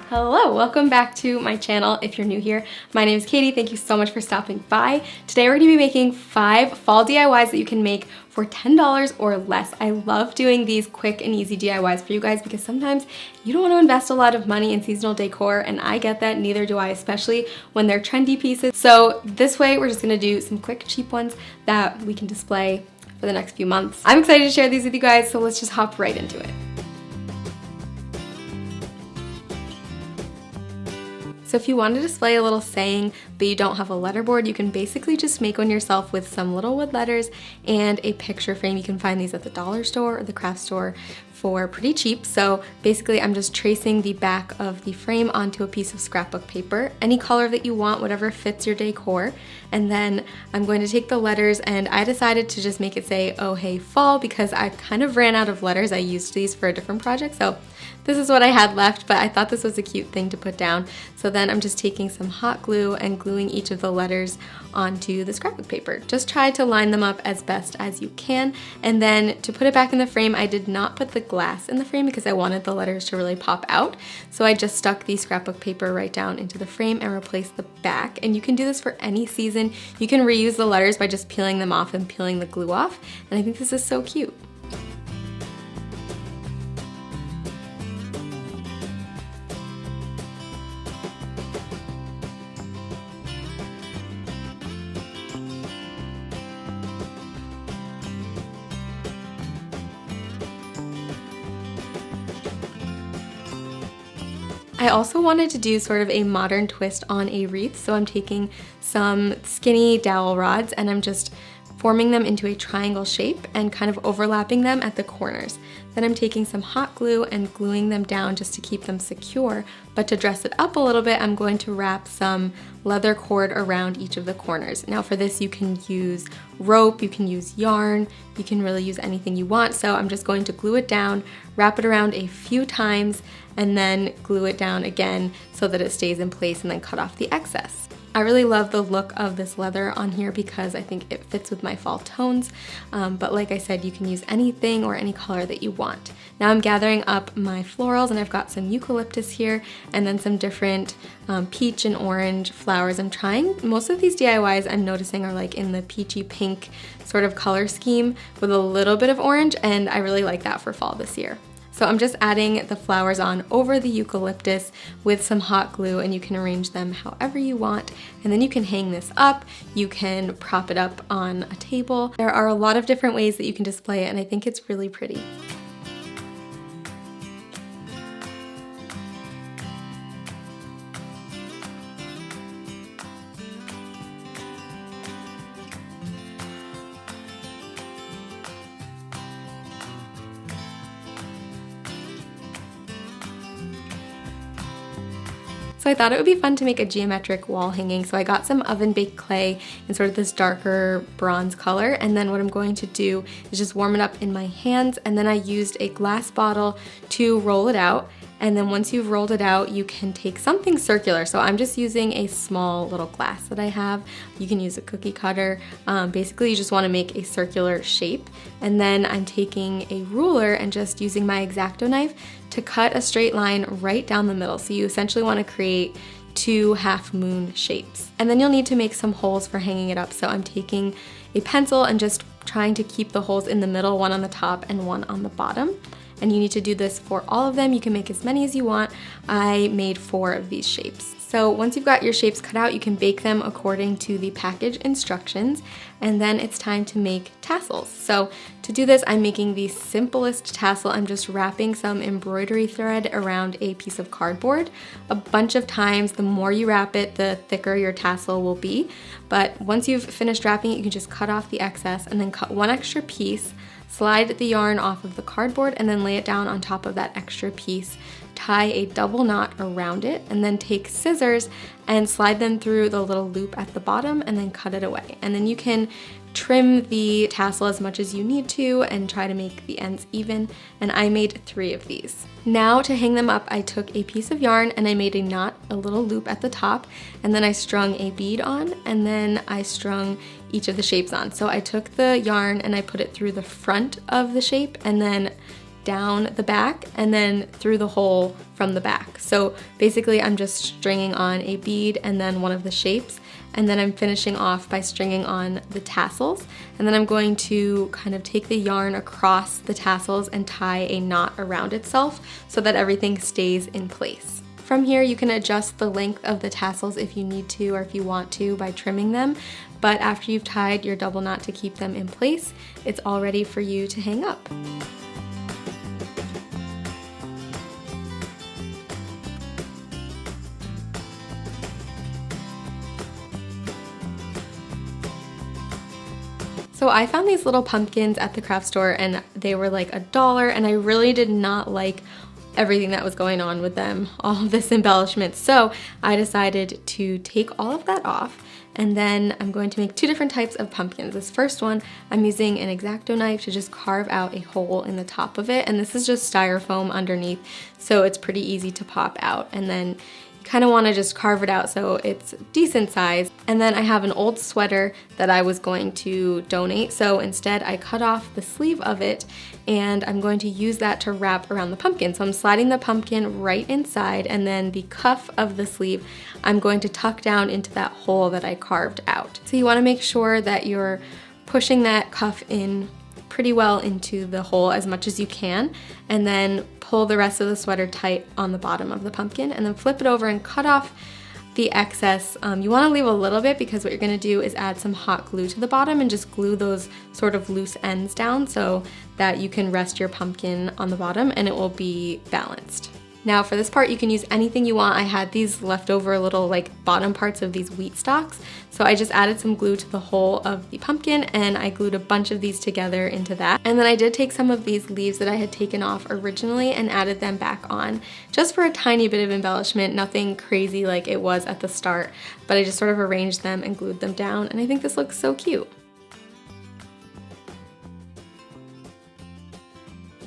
Hello, welcome back to my channel. If you're new here, my name is Katie. Thank you so much for stopping by. Today we're going to be making 5 fall DIYs that you can make for $10 or less. I love doing these quick and easy DIYs for you guys because sometimes you don't want to invest a lot of money in seasonal decor, and I get that, neither do I, especially when they're trendy pieces. So this way we're just going to do some quick, cheap ones that we can display for the next few months. I'm excited to share these with you guys, so let's just hop right into it. So if you want to display a little saying but you don't have a letterboard, you can basically just make one yourself with some little wood letters and a picture frame. You can find these at the dollar store or the craft store for pretty cheap. So basically I'm just tracing the back of the frame onto a piece of scrapbook paper, any color that you want, whatever fits your decor. And then I'm going to take the letters, and I decided to just make it say, "Oh hey fall," because I kind of ran out of letters. I used these for a different project, so this is what I had left, but I thought this was a cute thing to put down. So then I'm just taking some hot glue and gluing each of the letters onto the scrapbook paper. Just try to line them up as best as you can. And then to put it back in the frame, I did not put the glass in the frame because I wanted the letters to really pop out. So I just stuck the scrapbook paper right down into the frame and replaced the back. And you can do this for any season. You can reuse the letters by just peeling them off and peeling the glue off. And I think this is so cute. I also wanted to do sort of a modern twist on a wreath, so I'm taking some skinny dowel rods and I'm just forming them into a triangle shape and kind of overlapping them at the corners. Then I'm taking some hot glue and gluing them down just to keep them secure, but to dress it up a little bit, I'm going to wrap some leather cord around each of the corners. Now for this you can use rope, you can use yarn, you can really use anything you want. So I'm just going to glue it down, wrap it around a few times, and then glue it down again so that it stays in place, and then cut off the excess. I really love the look of this leather on here because I think it fits with my fall tones, but like I said, you can use anything or any color that you want. Now I'm gathering up my florals, and I've got some eucalyptus here and then some different peach and orange flowers. I'm trying, most of these DIYs I'm noticing are like in the peachy pink sort of color scheme with a little bit of orange, and I really like that for fall this year. So I'm just adding the flowers on over the eucalyptus with some hot glue, and you can arrange them however you want. And then you can hang this up, you can prop it up on a table. There are a lot of different ways that you can display it, and I think it's really pretty. So I thought it would be fun to make a geometric wall hanging, so I got some oven baked clay in sort of this darker bronze color, and then what I'm going to do is just warm it up in my hands, and then I used a glass bottle to roll it out. And then once you've rolled it out, you can take something circular. So I'm just using a small little glass that I have. You can use a cookie cutter. Basically, you just want to make a circular shape. And then I'm taking a ruler and just using my X-Acto knife to cut a straight line right down the middle. So you essentially want to create 2 half moon shapes. And then you'll need to make some holes for hanging it up. So I'm taking a pencil and just trying to keep the holes in the middle, one on the top and one on the bottom. And you need to do this for all of them. You can make as many as you want. I made 4 of these shapes. So once you've got your shapes cut out, you can bake them according to the package instructions, and then it's time to make tassels. So to do this, I'm making the simplest tassel. I'm just wrapping some embroidery thread around a piece of cardboard. A bunch of times, the more you wrap it, the thicker your tassel will be. But once you've finished wrapping it, you can just cut off the excess and then cut one extra piece, slide the yarn off of the cardboard, and then lay it down on top of that extra piece. Tie a double knot around it, and then take scissors and slide them through the little loop at the bottom, and then cut it away. And then you can trim the tassel as much as you need to and try to make the ends even, and I made 3 of these. Now to hang them up, I took a piece of yarn and I made a knot, a little loop at the top, and then I strung a bead on, and then I strung each of the shapes on. So I took the yarn and I put it through the front of the shape and then down the back and then through the hole from the back. So basically I'm just stringing on a bead and then one of the shapes, and then I'm finishing off by stringing on the tassels, and then I'm going to kind of take the yarn across the tassels and tie a knot around itself so that everything stays in place. From here you can adjust the length of the tassels if you need to or if you want to by trimming them, but after you've tied your double knot to keep them in place, it's all ready for you to hang up. So I found these little pumpkins at the craft store and they were like $1, and I really did not like everything that was going on with them, all of this embellishment. So I decided to take all of that off, and then I'm going to make 2 different types of pumpkins. This first one, I'm using an X-Acto knife to just carve out a hole in the top of it, and this is just styrofoam underneath, so it's pretty easy to pop out. And then kind of want to just carve it out so it's decent size. And then I have an old sweater that I was going to donate, so instead I cut off the sleeve of it and I'm going to use that to wrap around the pumpkin. So I'm sliding the pumpkin right inside, and then the cuff of the sleeve I'm going to tuck down into that hole that I carved out. So you want to make sure that you're pushing that cuff in pretty well into the hole as much as you can, and then pull the rest of the sweater tight on the bottom of the pumpkin, and then flip it over and cut off the excess. You want to leave a little bit because what you're going to do is add some hot glue to the bottom and just glue those sort of loose ends down so that you can rest your pumpkin on the bottom and it will be balanced. Now for this part you can use anything you want. I had these leftover little like bottom parts of these wheat stalks, so I just added some glue to the hole of the pumpkin and I glued a bunch of these together into that. And then I did take some of these leaves that I had taken off originally and added them back on just for a tiny bit of embellishment, nothing crazy like it was at the start, but I just sort of arranged them and glued them down, and I think this looks so cute.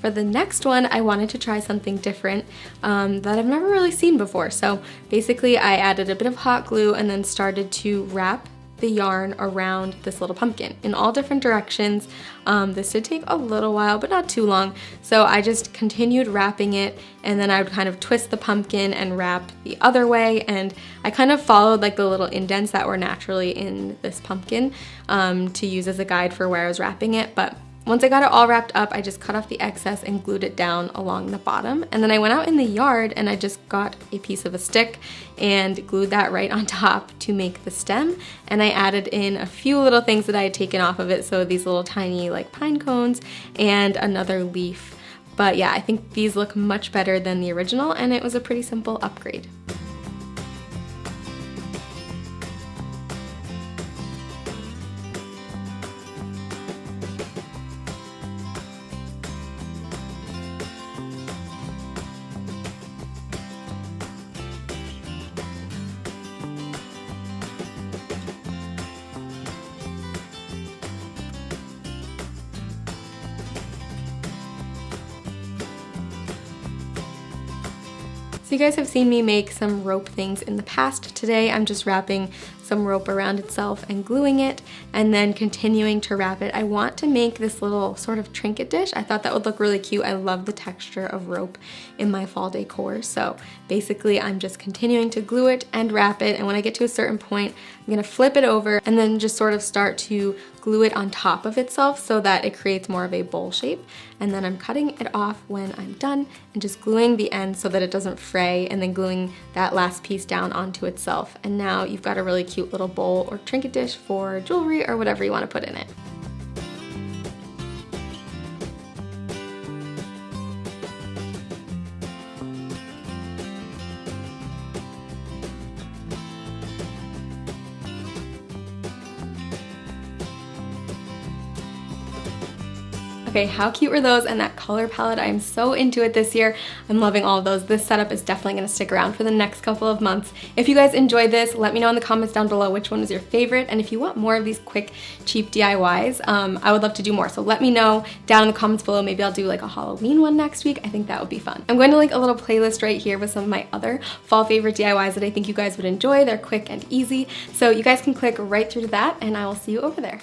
For the next one, I wanted to try something different that I've never really seen before. So basically I added a bit of hot glue and then started to wrap the yarn around this little pumpkin in all different directions. This did take a little while, but not too long. So I just continued wrapping it, and then I would kind of twist the pumpkin and wrap the other way. And I kind of followed like the little indents that were naturally in this pumpkin to use as a guide for where I was wrapping it. But once I got it all wrapped up, I just cut off the excess and glued it down along the bottom. And then I went out in the yard and I just got a piece of a stick and glued that right on top to make the stem. And I added in a few little things that I had taken off of it. So these little tiny like pine cones and another leaf. But yeah, I think these look much better than the original, and it was a pretty simple upgrade. So you guys have seen me make some rope things in the past. Today I'm just wrapping some rope around itself and gluing it, and then continuing to wrap it. I want to make this little sort of trinket dish. I thought that would look really cute. I love the texture of rope in my fall decor. So basically I'm just continuing to glue it and wrap it, and when I get to a certain point I'm gonna flip it over and then just sort of start to glue it on top of itself so that it creates more of a bowl shape. And then I'm cutting it off when I'm done and just gluing the end so that it doesn't fray, and then gluing that last piece down onto itself. And now you've got a really cute little bowl or trinket dish for jewelry or whatever you want to put in it. Okay, how cute were those? And that color palette, I am so into it this year. I'm loving all of those. This setup is definitely gonna stick around for the next couple of months. If you guys enjoyed this, let me know in the comments down below which one was your favorite. And if you want more of these quick, cheap DIYs, I would love to do more. So let me know down in the comments below. Maybe I'll do like a Halloween one next week. I think that would be fun. I'm going to link a little playlist right here with some of my other fall favorite DIYs that I think you guys would enjoy. They're quick and easy. So you guys can click right through to that, and I will see you over there.